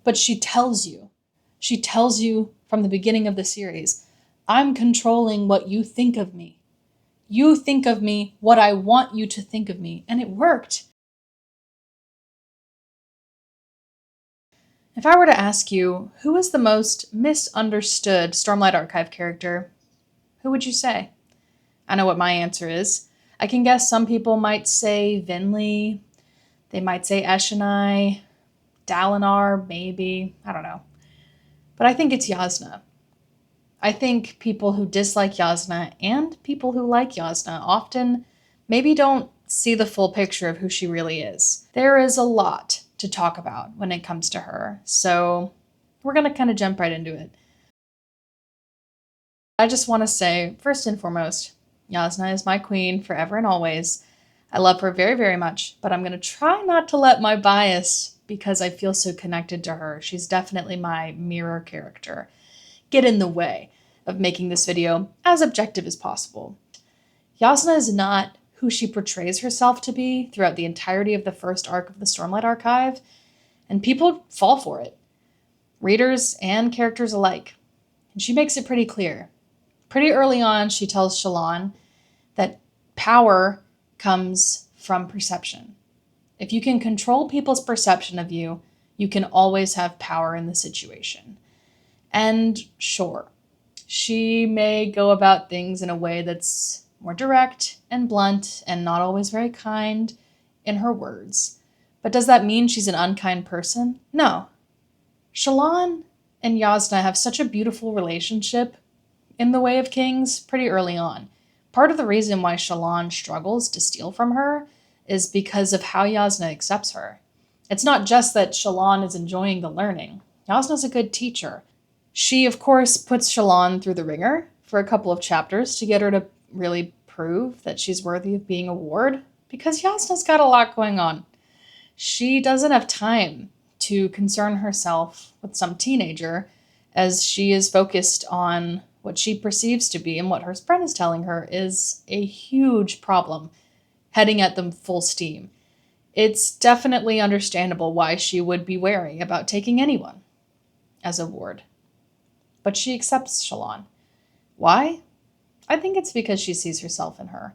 But she tells you from the beginning of the series, I'm controlling what you think of me. You think of me what I want you to think of me. And it worked. If I were to ask you, who is the most misunderstood Stormlight Archive character, who would you say? I know what my answer is. I can guess some people might say Vinley. They might say Eshonai, Dalinar, maybe. I don't know. But I think it's Jasnah. I think people who dislike Jasnah and people who like Jasnah often maybe don't see the full picture of who she really is. There is a lot to talk about when it comes to her, so we're going to kind of jump right into it. I just want to say, first and foremost, Jasnah is my queen forever and always. I love her very, very much, but I'm going to try not to let my bias, because I feel so connected to her, she's definitely my mirror character, get in the way of making this video as objective as possible. Jasnah is not who she portrays herself to be throughout the entirety of the first arc of the Stormlight Archive, and people fall for it, readers and characters alike. And she makes it pretty clear. Pretty early on, she tells Shallan that power comes from perception. If you can control people's perception of you, you can always have power in the situation. And sure, she may go about things in a way that's more direct and blunt and not always very kind in her words. But does that mean she's an unkind person? No. Shallan and Jasnah have such a beautiful relationship in The Way of Kings pretty early on. Part of the reason why Shallan struggles to steal from her is because of how Jasnah accepts her. It's not just that Shallan is enjoying the learning. Jasnah's a good teacher. She, of course, puts Shallan through the ringer for a couple of chapters to get her to really prove that she's worthy of being a ward, because Jasnah's got a lot going on. She doesn't have time to concern herself with some teenager, as she is focused on what she perceives to be, and what her friend is telling her is a huge problem, heading at them full steam. It's definitely understandable why she would be wary about taking anyone as a ward. But she accepts Shallan. Why? I think it's because she sees herself in her.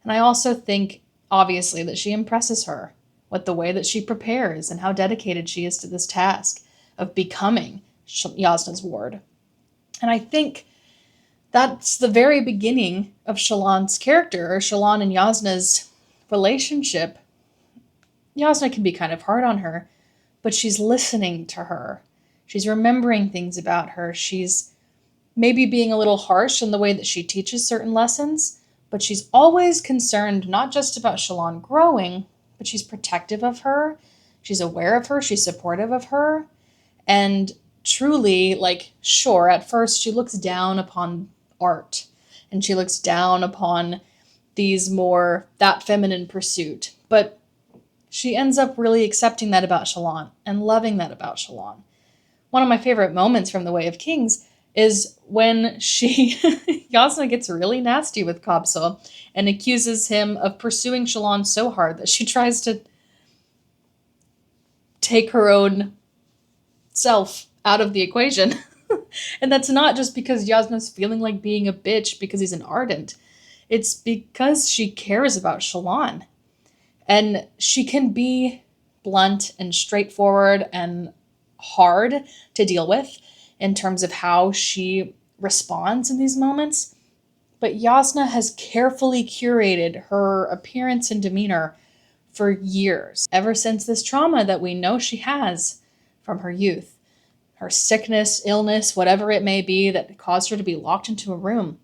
And I also think, obviously, that she impresses her with the way that she prepares and how dedicated she is to this task of becoming Jasnah's ward. And I think that's the very beginning of Shallan's character, or Shallan and Jasnah's relationship. Jasnah can be kind of hard on her, but she's listening to her. She's remembering things about her. She's maybe being a little harsh in the way that she teaches certain lessons, but she's always concerned not just about Shallan growing, but she's protective of her. She's aware of her. She's supportive of her. And truly, sure, at first she looks down upon art, and she looks down upon that feminine pursuit, but she ends up really accepting that about Shallan and loving that about Shallan. One of my favorite moments from The Way of Kings is when Jasnah gets really nasty with Kabsal and accuses him of pursuing Shallan so hard that she tries to take her own self out of the equation. And that's not just because Jasnah's feeling like being a bitch because he's an ardent. It's because she cares about Shallan. And she can be blunt and straightforward and hard to deal with in terms of how she responds in these moments. But Jasnah has carefully curated her appearance and demeanor for years, ever since this trauma that we know she has from her youth. Her sickness, illness, whatever it may be that caused her to be locked into a room.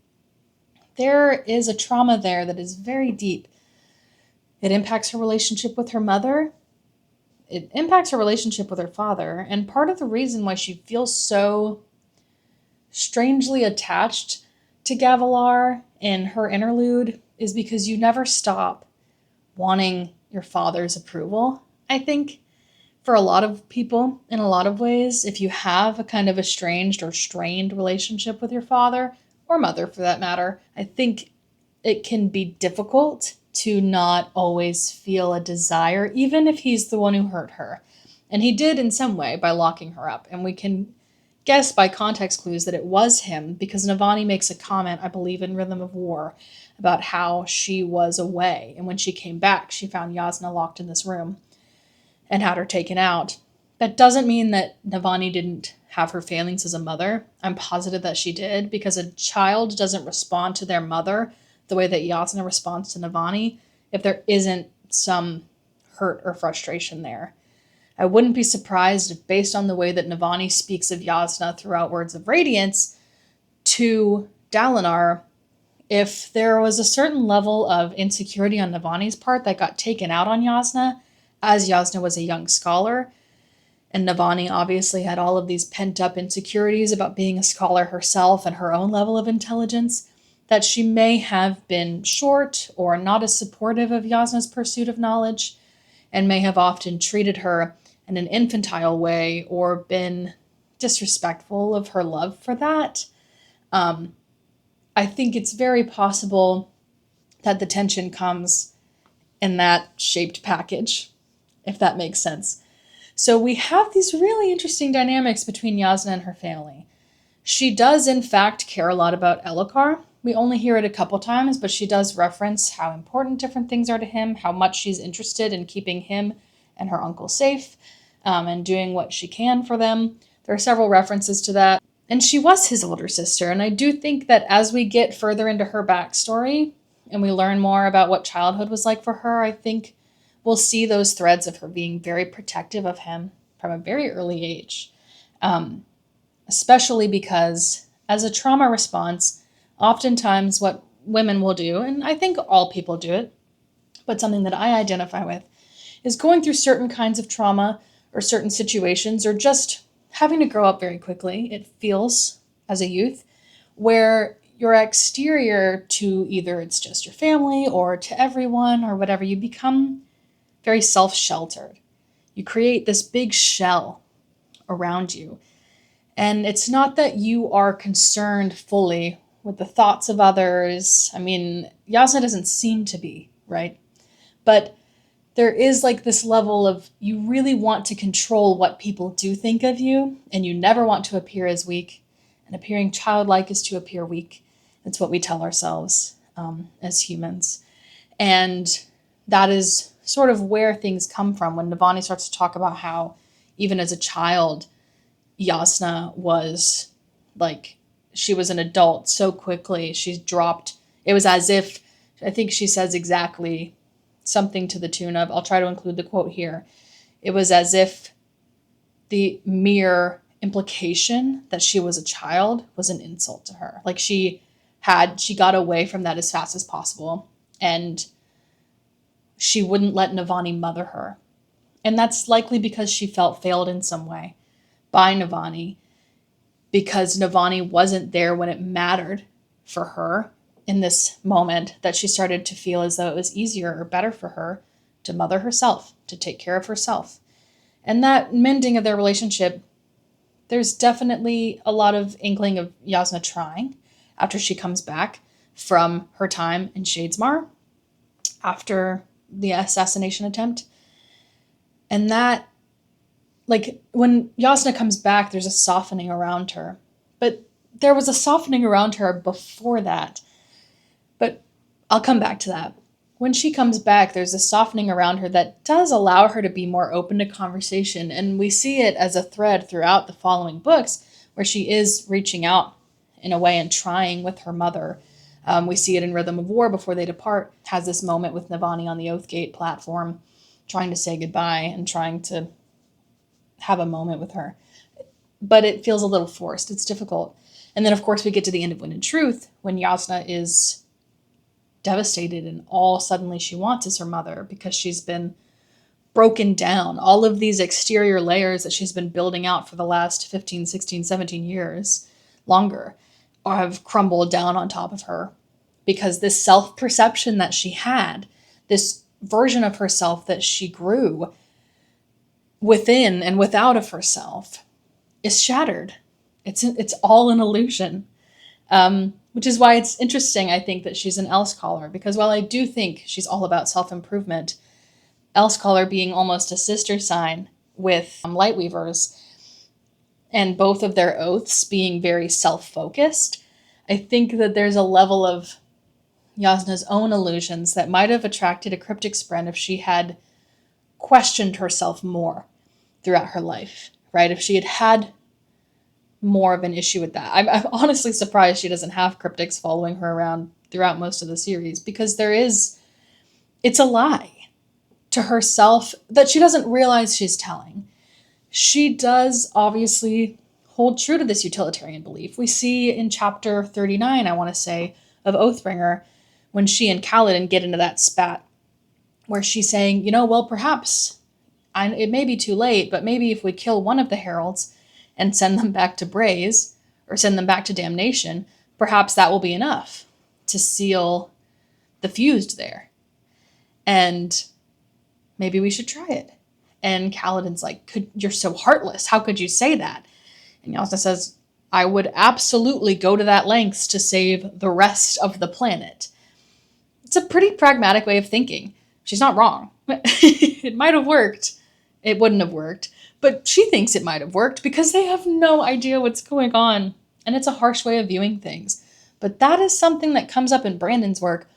There is a trauma there that is very deep. It impacts her relationship with her mother. It impacts her relationship with her father. And part of the reason why she feels so strangely attached to Gavilar in her interlude is because you never stop wanting your father's approval. I think for a lot of people, in a lot of ways, if you have a kind of estranged or strained relationship with your father, or mother for that matter, I think it can be difficult to not always feel a desire, even if he's the one who hurt her, And he did in some way by locking her up. And we can guess by context clues that it was him because Navani makes a comment, I believe, in Rhythm of War about how she was away. And when she came back, she found Jasnah locked in this room and had her taken out. That doesn't mean that Navani didn't have her failings as a mother. I'm positive that she did, because a child doesn't respond to their mother the way that Jasnah responds to Navani if there isn't some hurt or frustration there. I wouldn't be surprised if, based on the way that Navani speaks of Jasnah throughout Words of Radiance to Dalinar, if there was a certain level of insecurity on Navani's part that got taken out on Jasnah, as Jasnah was a young scholar, and Navani obviously had all of these pent-up insecurities about being a scholar herself and her own level of intelligence, that she may have been short or not as supportive of Jasnah's pursuit of knowledge, and may have often treated her in an infantile way or been disrespectful of her love for that. I think it's very possible that the tension comes in that shaped package, if that makes sense. So we have these really interesting dynamics between Jasnah and her family. She does, in fact, care a lot about Elhokar. We only hear it a couple times, but she does reference how important different things are to him, how much she's interested in keeping him and her uncle safe, and doing what she can for them. There are several references to that. And she was his older sister, and I do think that as we get further into her backstory and we learn more about what childhood was like for her, I think we'll see those threads of her being very protective of him from a very early age. Especially because as a trauma response, oftentimes what women will do, and I think all people do it, but something that I identify with, is going through certain kinds of trauma or certain situations, or just having to grow up very quickly, it feels, as a youth, where your exterior to either it's just your family or to everyone or whatever, you become very self-sheltered. You create this big shell around you. And it's not that you are concerned fully with the thoughts of others. I mean, Jasnah doesn't seem to be, right? But there is like this level of you really want to control what people do think of you, and you never want to appear as weak. And appearing childlike is to appear weak. It's what we tell ourselves as humans. And that is sort of where things come from when Navani starts to talk about how even as a child, Jasnah was like, she was an adult so quickly. She dropped, it was as if, I think she says exactly something to the tune of, I'll try to include the quote here. It was as if the mere implication that she was a child was an insult to her. Like she got away from that as fast as possible, and she wouldn't let Navani mother her. And that's likely because she felt failed in some way by Navani, because Navani wasn't there when it mattered for her in this moment, that she started to feel as though it was easier or better for her to mother herself, to take care of herself. And that mending of their relationship, there's definitely a lot of inkling of Jasnah trying after she comes back from her time in Shadesmar after the assassination attempt. And that, like, when Jasnah comes back, there's a softening around her. But there was a softening around her before that. But I'll come back to that. When she comes back, there's a softening around her that does allow her to be more open to conversation. And we see it as a thread throughout the following books, where she is reaching out in a way and trying with her mother. We see it in Rhythm of War before they depart, has this moment with Navani on the Oathgate platform, trying to say goodbye and trying to have a moment with her. But it feels a little forced. It's difficult. And then, of course, we get to the end of Wind and Truth, when Jasnah is devastated, and all suddenly she wants is her mother, because she's been broken down. All of these exterior layers that she's been building out for the last 15, 16, 17 years, longer, have crumbled down on top of her, because this self-perception that she had, this version of herself that she grew within and without of herself, is shattered. It's all an illusion. Which is why it's interesting, I think, that she's an Elscholar, because while I do think she's all about self-improvement, Elscholar being almost a sister sign with Lightweavers, and both of their oaths being very self-focused, I think that there's a level of Jasnah's own illusions that might have attracted a cryptic friend if she had questioned herself more throughout her life, right? If she had had more of an issue with that. I'm honestly surprised she doesn't have cryptics following her around throughout most of the series, because it's a lie to herself that she doesn't realize she's telling. She does obviously hold true to this utilitarian belief. We see in chapter 39, I want to say, of Oathbringer, when she and Kaladin get into that spat, where she's saying, well, perhaps it may be too late, but maybe if we kill one of the heralds and send them back to Braze, or send them back to damnation, perhaps that will be enough to seal the fused there. And maybe we should try it. And Kaladin's like, you're so heartless. How could you say that? And Jasnah says, I would absolutely go to that lengths to save the rest of the planet. It's a pretty pragmatic way of thinking. She's not wrong. It might have worked. It wouldn't have worked. But she thinks it might have worked because they have no idea what's going on. And it's a harsh way of viewing things. But that is something that comes up in Brandon's work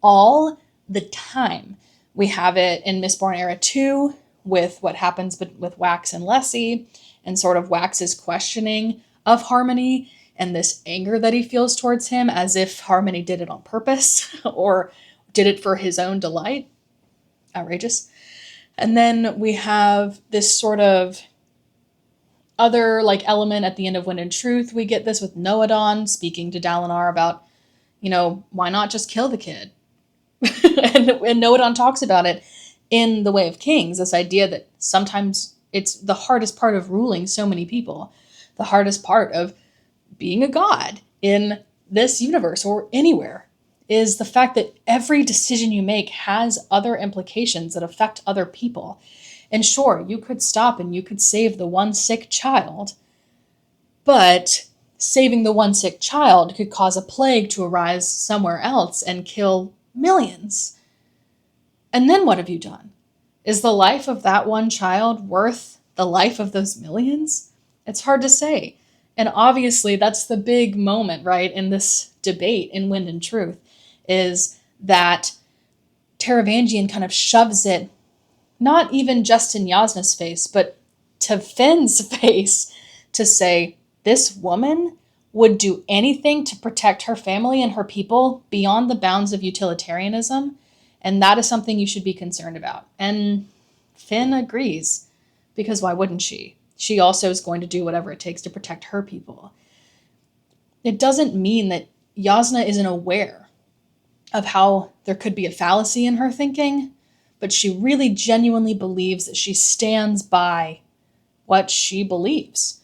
all the time. We have it in Mistborn Era 2 with what happens with Wax and Lessie, and sort of Wax's questioning of Harmony and this anger that he feels towards him, as if Harmony did it on purpose or did it for his own delight. Outrageous. And then we have this sort of other element at the end of Wind and Truth. We get this with Noadon speaking to Dalinar about, why not just kill the kid? and Noadon talks about it in The Way of Kings, this idea that sometimes it's the hardest part of ruling so many people, the hardest part of being a god in this universe or anywhere, is the fact that every decision you make has other implications that affect other people. And sure, you could stop and you could save the one sick child, but saving the one sick child could cause a plague to arise somewhere else and kill millions. And then what have you done? Is the life of that one child worth the life of those millions? It's hard to say. And obviously that's the big moment, right, in this debate in Wind and Truth, is that Taravangian kind of shoves it, not even just in Jasnah's face, but to Finn's face, to say, this woman would do anything to protect her family and her people beyond the bounds of utilitarianism, and that is something you should be concerned about. And Finn agrees, because why wouldn't she? She also is going to do whatever it takes to protect her people. It doesn't mean that Jasnah isn't aware of how there could be a fallacy in her thinking, but she really genuinely believes that she stands by what she believes.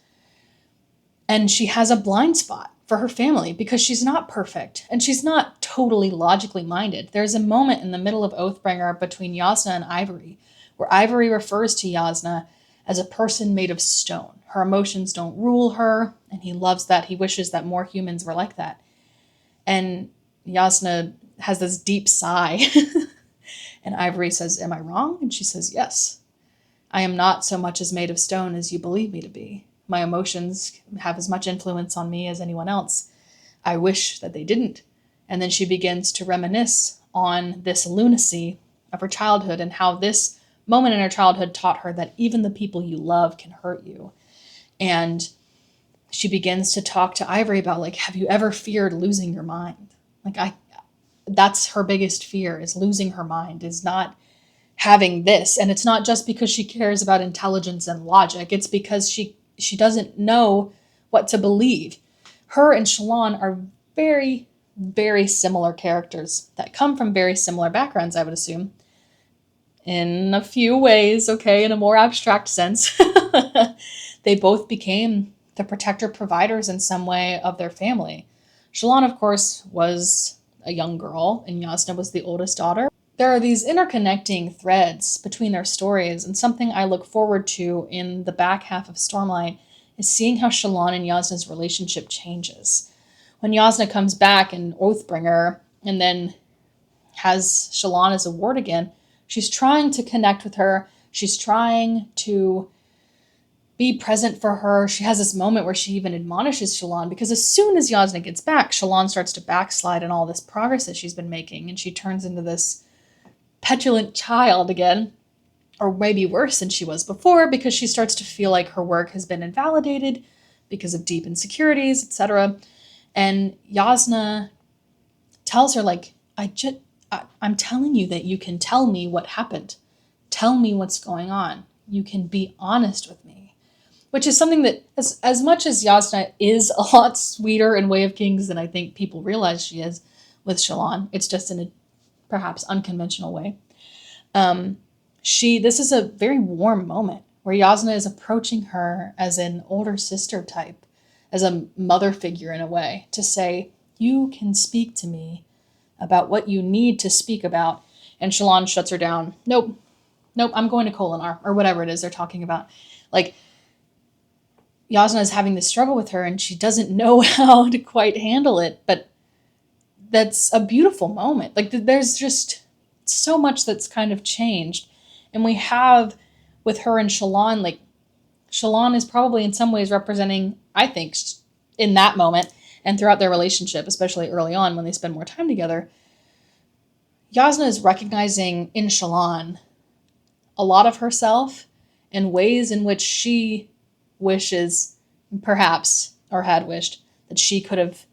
And she has a blind spot for her family because she's not perfect and she's not totally logically minded. There's a moment in the middle of Oathbringer between Jasnah and Ivory where Ivory refers to Jasnah as a person made of stone. Her emotions don't rule her, and he loves that. He wishes that more humans were like that. And Jasnah has this deep sigh. And Ivory says, am I wrong? And she says, yes. I am not so much as made of stone as you believe me to be. My emotions have as much influence on me as anyone else. I wish that they didn't. And then she begins to reminisce on this lunacy of her childhood and how this moment in her childhood taught her that even the people you love can hurt you. And she begins to talk to Ivory about, have you ever feared losing your mind? That's her biggest fear, is losing her mind, is not having this. And it's not just because she cares about intelligence and logic. It's because she doesn't know what to believe. Her and Shallan are very, very similar characters that come from very similar backgrounds, I would assume. In a few ways, okay, in a more abstract sense. They both became the protector providers in some way of their family. Shallan, of course, was a young girl, and Jasnah was the oldest daughter. There are these interconnecting threads between their stories, and something I look forward to in the back half of Stormlight is seeing how Shallan and Jasnah's relationship changes. When Jasnah comes back in Oathbringer and then has Shallan as a ward again, she's trying to connect with her. She's trying to be present for her. She has this moment where she even admonishes Shallan, because as soon as Jasnah gets back, Shallan starts to backslide on all this progress that she's been making, and she turns into this petulant child again, or maybe worse than she was before, because she starts to feel like her work has been invalidated because of deep insecurities, etc. And Jasnah tells her, like, I'm telling you that you can tell me what happened. Tell me what's going on. You can be honest with me. Which is something that, as much as Jasnah is a lot sweeter in Way of Kings than I think people realize she is with Shallan, it's just in a perhaps unconventional way. This is a very warm moment where Jasnah is approaching her as an older sister type, as a mother figure in a way, to say, you can speak to me about what you need to speak about. And Shallan shuts her down. Nope, I'm going to Kholinar, or whatever it is they're talking about. Like, Jasnah is having this struggle with her, and she doesn't know how to quite handle it, but that's a beautiful moment. Like, there's just so much that's kind of changed. And we have, with her and Shallan, like, Shallan is probably in some ways representing, I think, in that moment, and throughout their relationship, especially early on when they spend more time together, Jasnah is recognizing in Shallan a lot of herself and ways in which she wishes, perhaps, or had wished, that she could have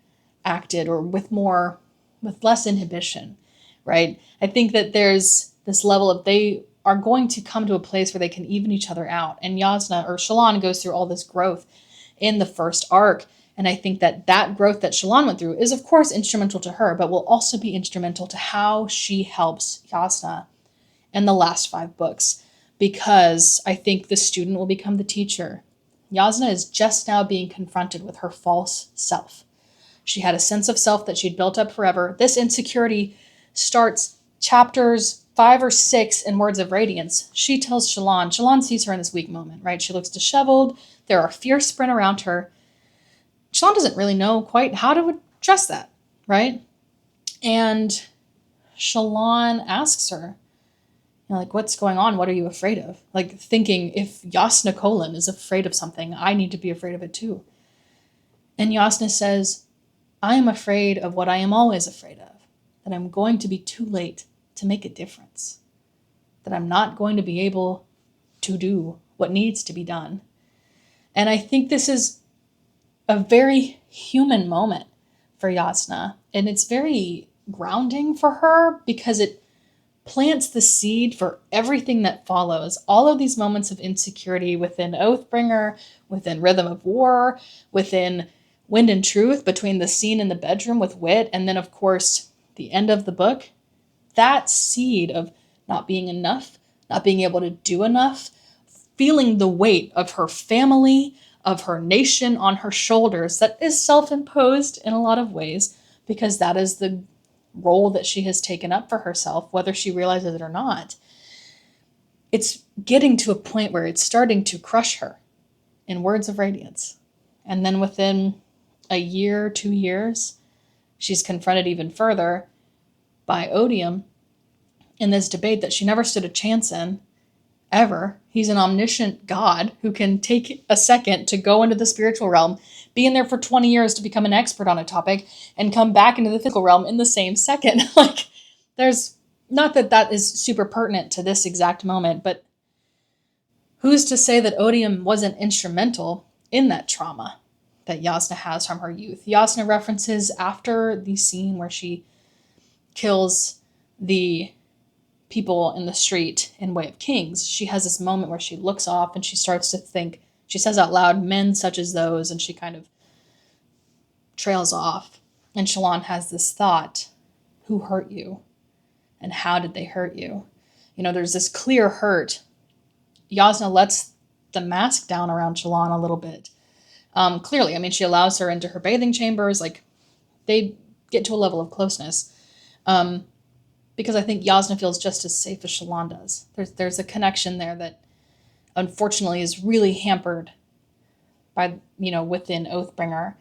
acted or with less inhibition, right? I think that there's this level of, they are going to come to a place where they can even each other out. And Jasnah, or Shallan, goes through all this growth in the first arc. And I think that growth that Shallan went through is, of course, instrumental to her, but will also be instrumental to how she helps Jasnah in the last 5 books. Because I think the student will become the teacher. Jasnah is just now being confronted with her false self. She had a sense of self that she'd built up forever. This insecurity starts chapters 5 or 6 in Words of Radiance. She tells Shallan sees her in this weak moment, right? She looks disheveled. There are fears spread around her. Shallan doesn't really know quite how to address that, right? And Shallan asks her, like, what's going on? What are you afraid of? Like, thinking, if Jasnah Kholin is afraid of something, I need to be afraid of it too. And Jasnah says, I am afraid of what I am always afraid of, that I'm going to be too late to make a difference, that I'm not going to be able to do what needs to be done. And I think this is a very human moment for Jasnah, and it's very grounding for her, because it plants the seed for everything that follows. All of these moments of insecurity within Oathbringer, within Rhythm of War, within Wind and Truth, between the scene in the bedroom with Wit, and then, of course, the end of the book. That seed of not being enough, not being able to do enough, feeling the weight of her family, of her nation on her shoulders, that is self-imposed in a lot of ways, because that is the role that she has taken up for herself, whether she realizes it or not. It's getting to a point where it's starting to crush her in Words of Radiance. And then within a year, 2 years, she's confronted even further by Odium in this debate that she never stood a chance in, ever. He's an omniscient god who can take a second to go into the spiritual realm, be in there for 20 years to become an expert on a topic, and come back into the physical realm in the same second. Like, there's, not that that is super pertinent to this exact moment, but who's to say that Odium wasn't instrumental in that trauma that Jasnah has from her youth? Jasnah references, after the scene where she kills the people in the street in Way of Kings, she has this moment where she looks off and she starts to think, she says out loud, men such as those, and she kind of trails off. And Shallan has this thought, who hurt you? And how did they hurt you? You know, there's this clear hurt. Jasnah lets the mask down around Shallan a little bit. Clearly, I mean, she allows her into her bathing chambers, like, they get to a level of closeness. Because I think Jasnah feels just as safe as Shallan does. There's a connection there that unfortunately is really hampered by, within Oathbringer,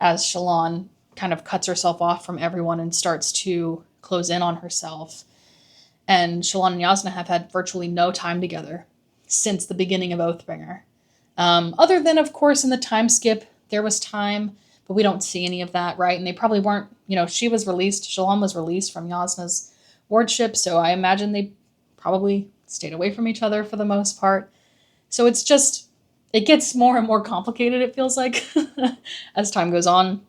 as Shallan kind of cuts herself off from everyone and starts to close in on herself. And Shallan and Jasnah have had virtually no time together since the beginning of Oathbringer. Other than, of course, in the time skip, there was time, but we don't see any of that, right? And they probably weren't, Shallan was released from Jasnah's wardship, so I imagine they probably stayed away from each other for the most part. So it gets more and more complicated, it feels like, as time goes on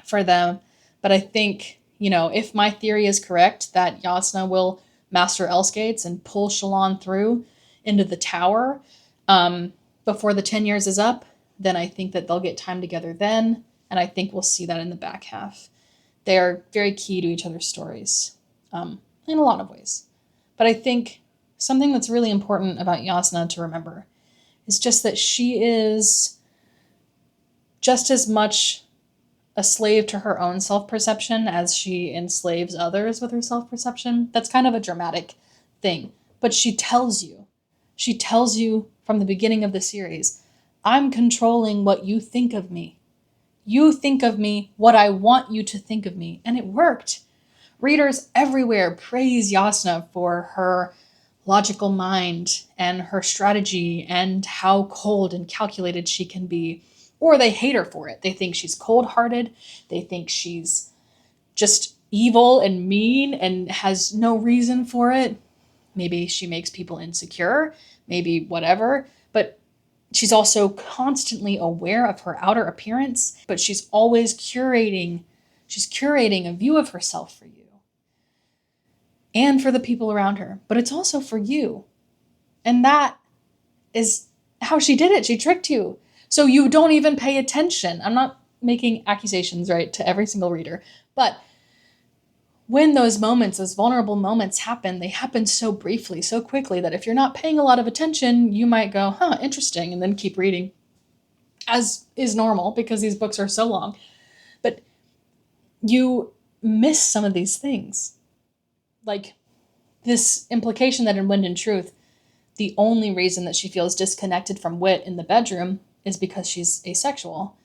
for them. But I think, if my theory is correct, that Jasnah will master Elsegates and pull Shallan through into the tower before the 10 years is up, then I think that they'll get time together then, and I think we'll see that in the back half. They are very key to each other's stories in a lot of ways. But I think something that's really important about Jasnah to remember is just that she is just as much a slave to her own self-perception as she enslaves others with her self-perception. That's kind of a dramatic thing. But she tells you from the beginning of the series, I'm controlling what you think of me. You think of me what I want you to think of me. And it worked. Readers everywhere praise Jasnah for her logical mind and her strategy and how cold and calculated she can be. Or they hate her for it. They think she's cold-hearted. They think she's just evil and mean and has no reason for it. Maybe she makes people insecure, maybe whatever. But she's also constantly aware of her outer appearance, but she's always curating a view of herself for you and for the people around her. But it's also for you. And that is how she did it. She tricked you. So you don't even pay attention. I'm not making accusations, right, to every single reader. But when those vulnerable moments happen, they happen so briefly, so quickly, that if you're not paying a lot of attention, you might go, interesting, and then keep reading, as is normal because these books are so long. But you miss some of these things. Like this implication that in Wind and Truth, the only reason that she feels disconnected from Wit in the bedroom is because she's asexual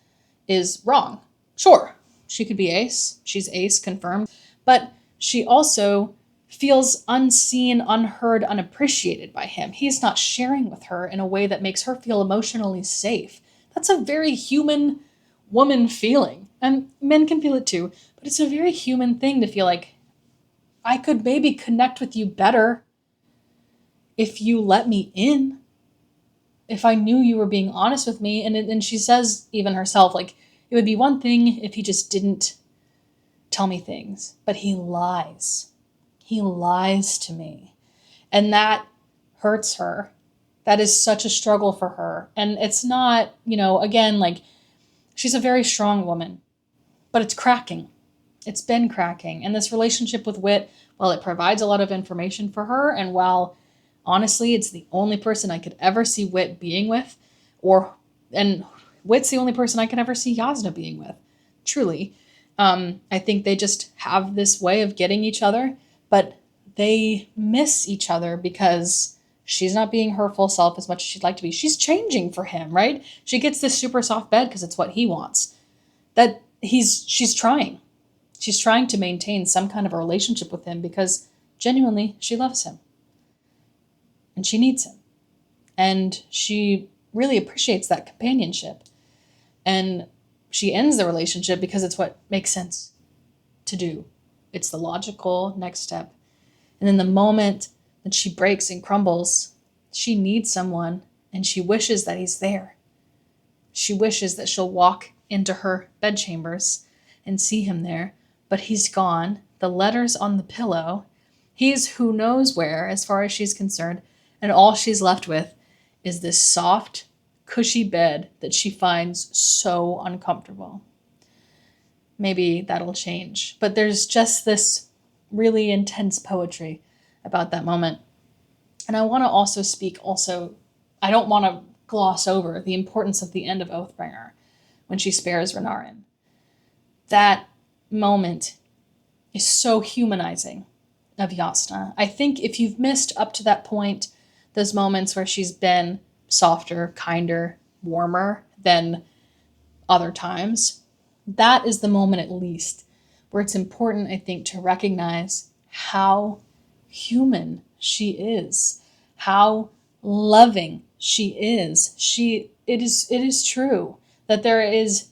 is wrong. Sure, she could be ace. She's ace confirmed. But she also feels unseen, unheard, unappreciated by him. He's not sharing with her in a way that makes her feel emotionally safe. That's a very human woman feeling. And men can feel it too. But it's a very human thing to feel like, I could maybe connect with you better if you let me in. If I knew you were being honest with me. And she says even herself, like, it would be one thing if he just didn't tell me things. But he lies. He lies to me. And that hurts her. That is such a struggle for her. And it's not, again, like, she's a very strong woman. But it's cracking. It's been cracking. And this relationship with Wit, while it provides a lot of information for her, and while honestly it's the only person I could ever see Wit being with, and Wit's the only person I could ever see Jasnah being with, truly. I think they just have this way of getting each other, but they miss each other because she's not being her full self as much as she'd like to be. She's changing for him, right? She gets this super soft bed because it's what he wants. She's trying. She's trying to maintain some kind of a relationship with him because genuinely she loves him. And she needs him. And she really appreciates that companionship. And she ends the relationship because it's what makes sense to do. It's the logical next step. And in the moment that she breaks and crumbles, she needs someone and she wishes that he's there. She wishes that she'll walk into her bedchambers and see him there. But he's gone. The letter's on the pillow. He's who knows where, as far as she's concerned. And all she's left with is this soft, cushy bed that she finds so uncomfortable. Maybe that'll change. But there's just this really intense poetry about that moment. And I want to also speak I don't want to gloss over the importance of the end of Oathbringer when she spares Renarin. That moment is so humanizing of Jasnah. I think if you've missed up to that point, those moments where she's been softer, kinder, warmer than other times, that is the moment at least where it's important, I think, to recognize how human she is, how loving she is. She it is true that there is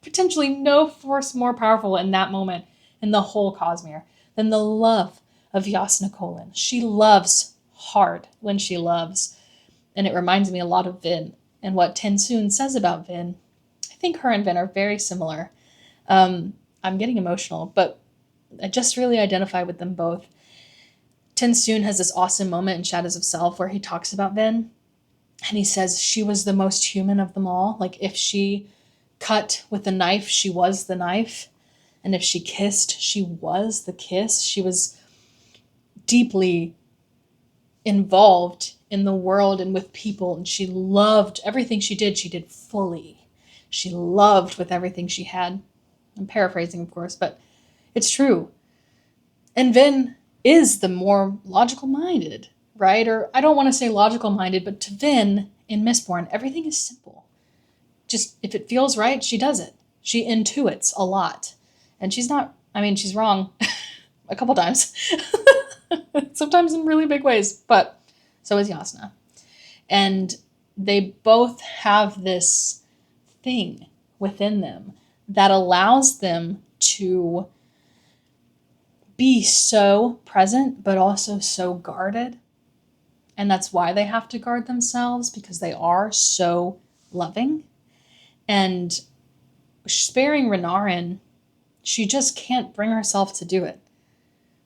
potentially no force more powerful in that moment in the whole Cosmere than the love of Jasnah Kholin. She loves hard when she loves. And it reminds me a lot of Vin and what Tensoon says about Vin. I think her and Vin are very similar. I'm getting emotional, but I just really identify with them both. Tensoon has this awesome moment in Shadows of Self where he talks about Vin, and he says she was the most human of them all. Like, if she cut with a knife, she was the knife. And if she kissed, she was the kiss. She was deeply involved in the world and with people, and she loved everything she did fully. She loved with everything she had. I'm paraphrasing, of course, but it's true. And Vin is the more logical minded, right? Or I don't want to say logical minded, but to Vin in Mistborn, everything is simple. Just if it feels right, she does it. She intuits a lot. And she's not, I mean, she's wrong a couple times. Sometimes in really big ways, but so is Jasnah. And they both have this thing within them that allows them to be so present, but also so guarded. And that's why they have to guard themselves, because they are so loving. And sparing Renarin, she just can't bring herself to do it.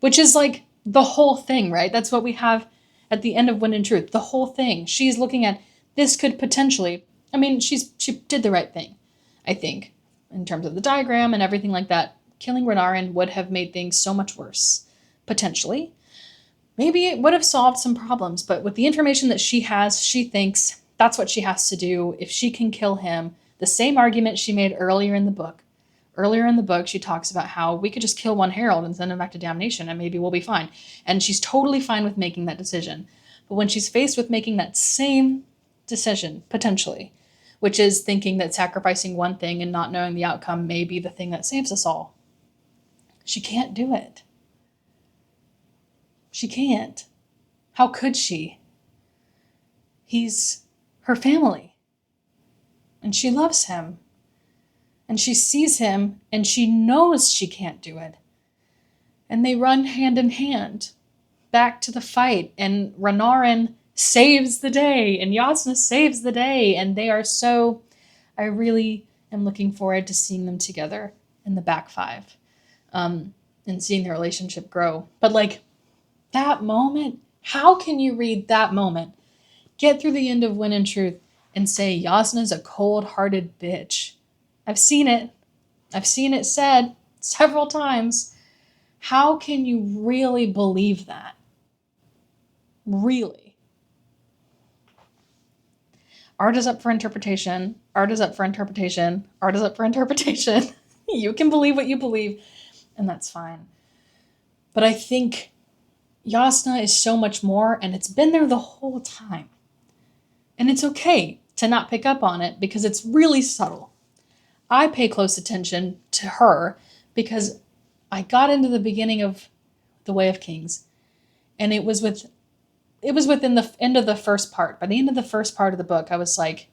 Which is like the whole thing, right? That's what we have at the end of Wind and Truth. The whole thing. She's looking at, this could potentially, I mean, she did the right thing, I think, in terms of the diagram and everything like that. Killing Renarin would have made things so much worse, potentially. Maybe it would have solved some problems, but with the information that she has, she thinks that's what she has to do. If she can kill him, the same argument she made earlier in the book. Earlier in the book, she talks about how we could just kill one herald and send him back to damnation and maybe we'll be fine. And she's totally fine with making that decision. But when she's faced with making that same decision, potentially, which is thinking that sacrificing one thing and not knowing the outcome may be the thing that saves us all, she can't do it. She can't. How could she? He's her family. And she loves him. And she sees him, and she knows she can't do it. And they run hand in hand back to the fight, and Renarin saves the day, and Jasnah saves the day, and they are so... I really am looking forward to seeing them together in the back five, and seeing their relationship grow. But, like, that moment, how can you read that moment, get through the end of Wind and Truth, and say Jasnah's a cold-hearted bitch? I've seen it. I've seen it said several times. How can you really believe that? Really? Art is up for interpretation. Art is up for interpretation. Art is up for interpretation. You can believe what you believe, and that's fine. But I think Jasnah is so much more, and it's been there the whole time. And it's okay to not pick up on it because it's really subtle. I pay close attention to her because I got into the beginning of The Way of Kings, and it was within the end of the first part. By the end of the first part of the book, I was like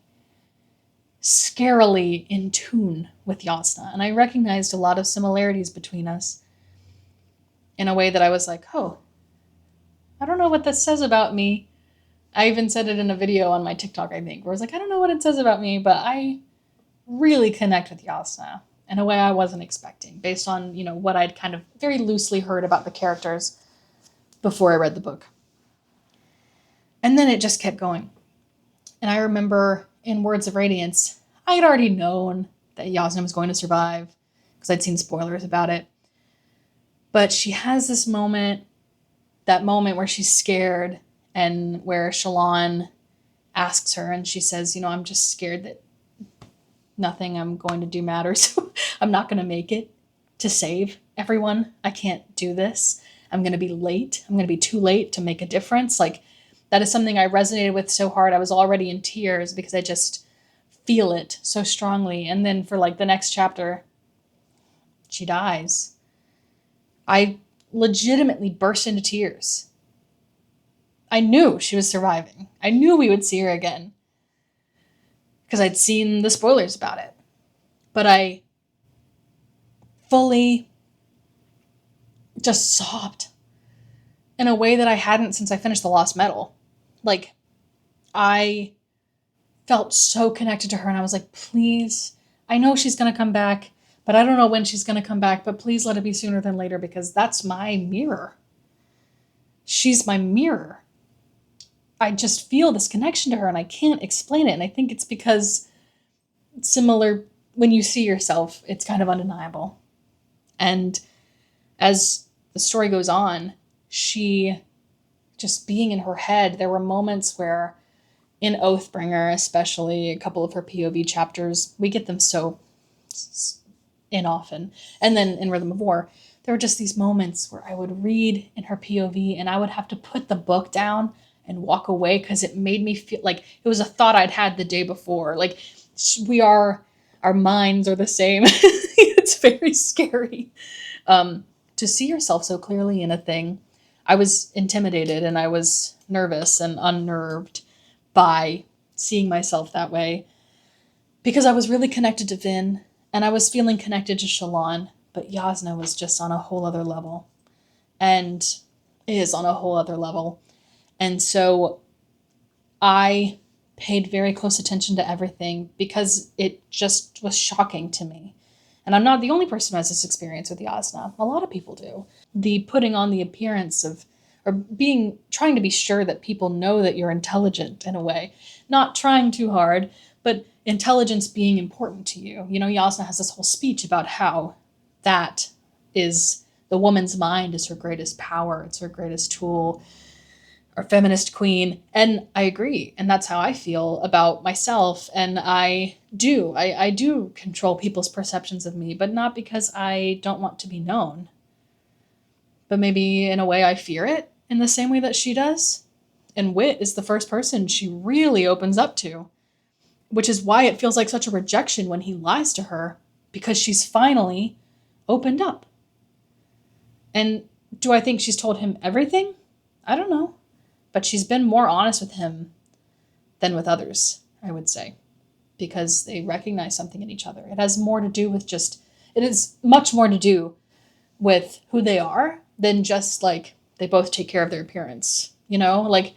scarily in tune with Jasnah, and I recognized a lot of similarities between us in a way that I was like, oh, I don't know what this says about me. I even said it in a video on my TikTok, I think, where I was like, I don't know what it says about me, but I really connect with Jasnah in a way I wasn't expecting, based on, what I'd kind of very loosely heard about the characters before I read the book. And then it just kept going. And I remember in Words of Radiance, I had already known that Jasnah was going to survive because I'd seen spoilers about it. But she has this moment, that moment where she's scared and where Shallan asks her and she says, I'm just scared that nothing I'm going to do matters. I'm not going to make it to save everyone. I can't do this. I'm going to be late. I'm going to be too late to make a difference. Like, that is something I resonated with so hard. I was already in tears because I just feel it so strongly. And then for the next chapter, she dies. I legitimately burst into tears. I knew she was surviving. I knew we would see her again. because I'd seen the spoilers about it. But I fully just sobbed in a way that I hadn't since I finished The Lost Metal. Like, I felt so connected to her, and I was like, please, I know she's going to come back, but I don't know when she's going to come back, but please let it be sooner than later, because that's my mirror. She's my mirror. I just feel this connection to her, and I can't explain it, and I think it's because similar, when you see yourself, it's kind of undeniable. And as the story goes on, she just being in her head, there were moments where in Oathbringer, especially a couple of her POV chapters, we get them so in often. And then in Rhythm of War, there were just these moments where I would read in her POV and I would have to put the book down and walk away because it made me feel like it was a thought I'd had the day before. Like, our minds are the same. It's very scary. To see yourself so clearly in a thing, I was intimidated and I was nervous and unnerved by seeing myself that way because I was really connected to Vin and I was feeling connected to Shallan, but Jasnah was just on a whole other level and is on a whole other level. And so I paid very close attention to everything because it just was shocking to me. And I'm not the only person who has this experience with Jasnah. A lot of people do. The putting on the appearance of, or trying to be sure that people know that you're intelligent in a way. Not trying too hard, but intelligence being important to you. You know, Jasnah has this whole speech about how that is, the woman's mind is her greatest power. It's her greatest tool. Our feminist queen. And I agree. And that's how I feel about myself. And I do control people's perceptions of me, but not because I don't want to be known. But maybe in a way I fear it in the same way that she does. And Wit is the first person she really opens up to, which is why it feels like such a rejection when he lies to her, because she's finally opened up. And do I think she's told him everything? I don't know. But she's been more honest with him than with others, I would say, because they recognize something in each other. It has more to do with it is much more to do with who they are than just like they both take care of their appearance. You know, like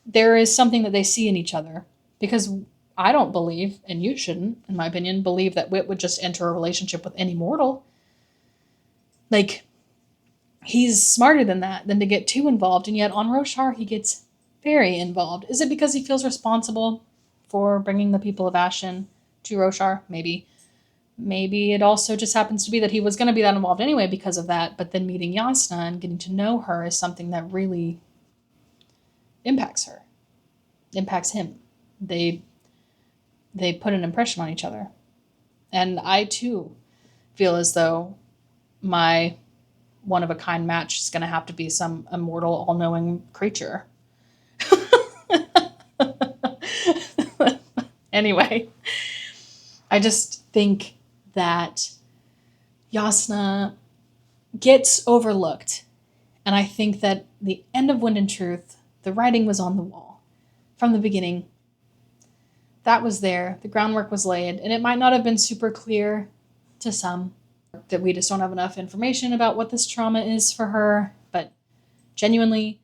there is something that they see in each other, because I don't believe, and you shouldn't, in my opinion, believe that Wit would just enter a relationship with any mortal. Like, he's smarter than that, than to get too involved. And yet on Roshar, he gets very involved. Is it because he feels responsible for bringing the people of Ashen to Roshar? Maybe. Maybe it also just happens to be that he was going to be that involved anyway because of that. But then meeting Jasnah and getting to know her is something that really impacts her. Impacts him. They put an impression on each other. And I too feel as though my one-of-a-kind match is going to have to be some immortal, all-knowing creature. Anyway, I just think that Jasnah gets overlooked. And I think that the end of Wind and Truth, the writing was on the wall. From the beginning, that was there. The groundwork was laid. And it might not have been super clear to some, that we just don't have enough information about what this trauma is for her, but genuinely,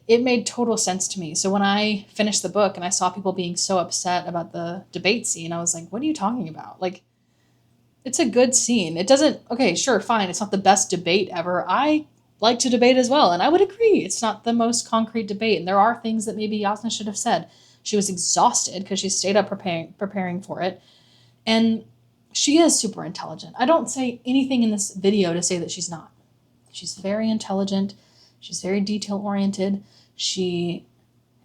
it made total sense to me. So when I finished the book and I saw people being so upset about the debate scene, I was like, what are you talking about? Like, it's a good scene. It doesn't, okay, sure, fine, it's not the best debate ever. I like to debate as well, and I would agree, it's not the most concrete debate, and there are things that maybe Jasnah should have said. She was exhausted because she stayed up preparing for it, and she is super intelligent. I don't say anything in this video to say that she's not. She's very intelligent. She's very detail-oriented. She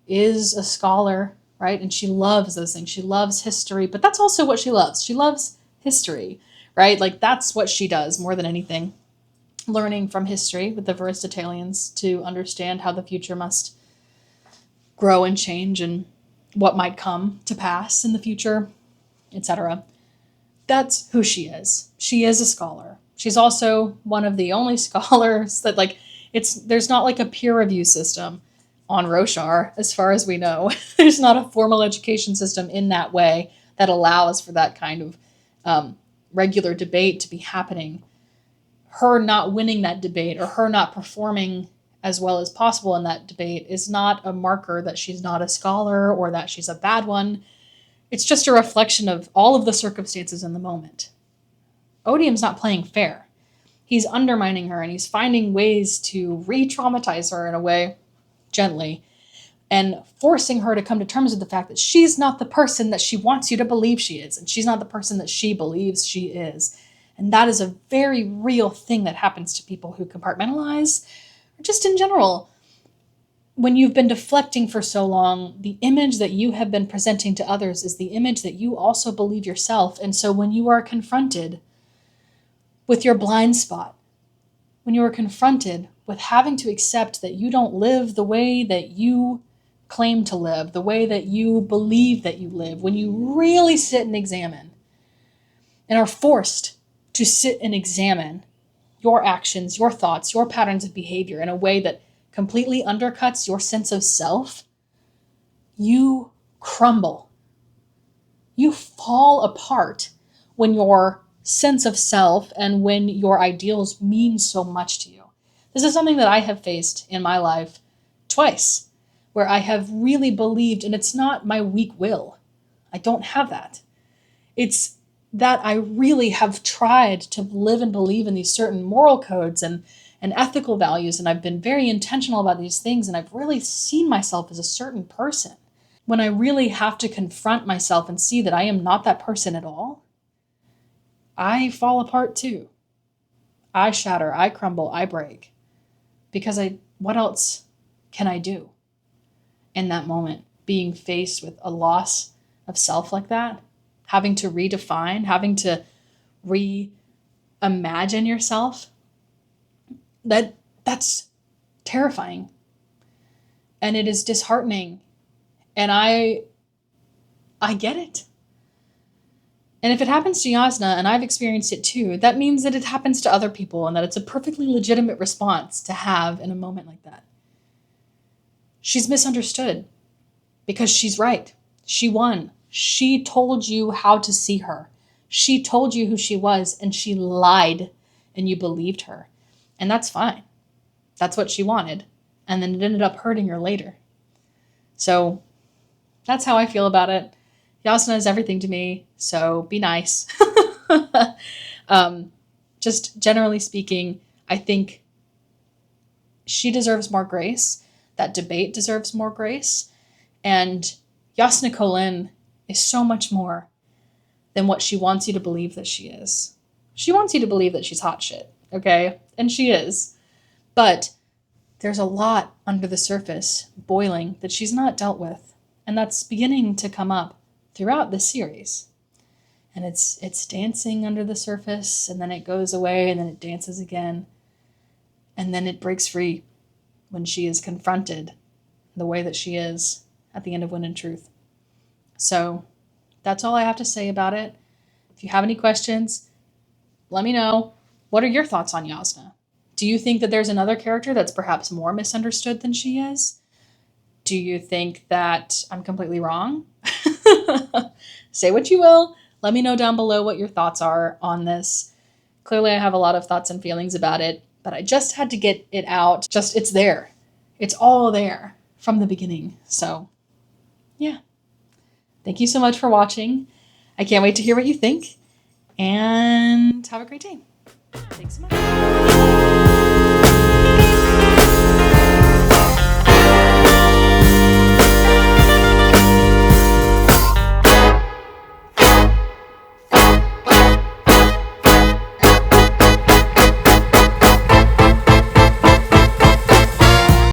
is a scholar, right? And she loves those things. She loves history, but that's also what she loves. She loves history, right? Like, that's what she does more than anything. Learning from history with the Veristitalians to understand how the future must grow and change and what might come to pass in the future, etc. That's who she is. She is a scholar. She's also one of the only scholars that, like, there's not like a peer review system on Roshar, as far as we know. There's not a formal education system in that way that allows for that kind of regular debate to be happening. Her not winning that debate or her not performing as well as possible in that debate is not a marker that she's not a scholar or that she's a bad one. It's just a reflection of all of the circumstances in the moment. Odium's not playing fair. He's undermining her and he's finding ways to re-traumatize her in a way, gently, and forcing her to come to terms with the fact that she's not the person that she wants you to believe she is, and she's not the person that she believes she is. And that is a very real thing that happens to people who compartmentalize, or just in general. When you've been deflecting for so long, the image that you have been presenting to others is the image that you also believe yourself. And so when you are confronted with your blind spot, when you are confronted with having to accept that you don't live the way that you claim to live, the way that you believe that you live, when you really sit and examine and are forced to sit and examine your actions, your thoughts, your patterns of behavior in a way that completely undercuts your sense of self, you crumble. You fall apart when your sense of self and when your ideals mean so much to you. This is something that I have faced in my life twice, where I have really believed, and it's not my weak will. I don't have that. It's that I really have tried to live and believe in these certain moral codes and ethical values, and I've been very intentional about these things, and I've really seen myself as a certain person. When I really have to confront myself and see that I am not that person at all, I fall apart too. I shatter, I crumble, I break. Because what else can I do in that moment? Being faced with a loss of self like that, having to redefine, having to reimagine yourself, that's terrifying. And it is disheartening. And I get it. And if it happens to Jasnah, and I've experienced it too, that means that it happens to other people and that it's a perfectly legitimate response to have in a moment like that. She's misunderstood because she's right. She won. She told you how to see her. She told you who she was, and she lied, and you believed her. And that's fine. That's what she wanted. And then it ended up hurting her later. So that's how I feel about it. Jasnah is everything to me, so be nice. Just generally speaking, I think she deserves more grace. That debate deserves more grace. And Jasnah Kholin is so much more than what she wants you to believe that she is. She wants you to believe that she's hot shit, okay? And she is. But there's a lot under the surface boiling that she's not dealt with. And that's beginning to come up throughout the series. And it's dancing under the surface, and then it goes away, and then it dances again. And then it breaks free when she is confronted the way that she is at the end of Wind and Truth. So that's all I have to say about it. If you have any questions, let me know. What are your thoughts on Jasnah? Do you think that there's another character that's perhaps more misunderstood than she is? Do you think that I'm completely wrong? Say what you will. Let me know down below what your thoughts are on this. Clearly, I have a lot of thoughts and feelings about it, but I just had to get it out. It's there. It's all there from the beginning. So, yeah. Thank you so much for watching. I can't wait to hear what you think, and have a great day. Thanks so much.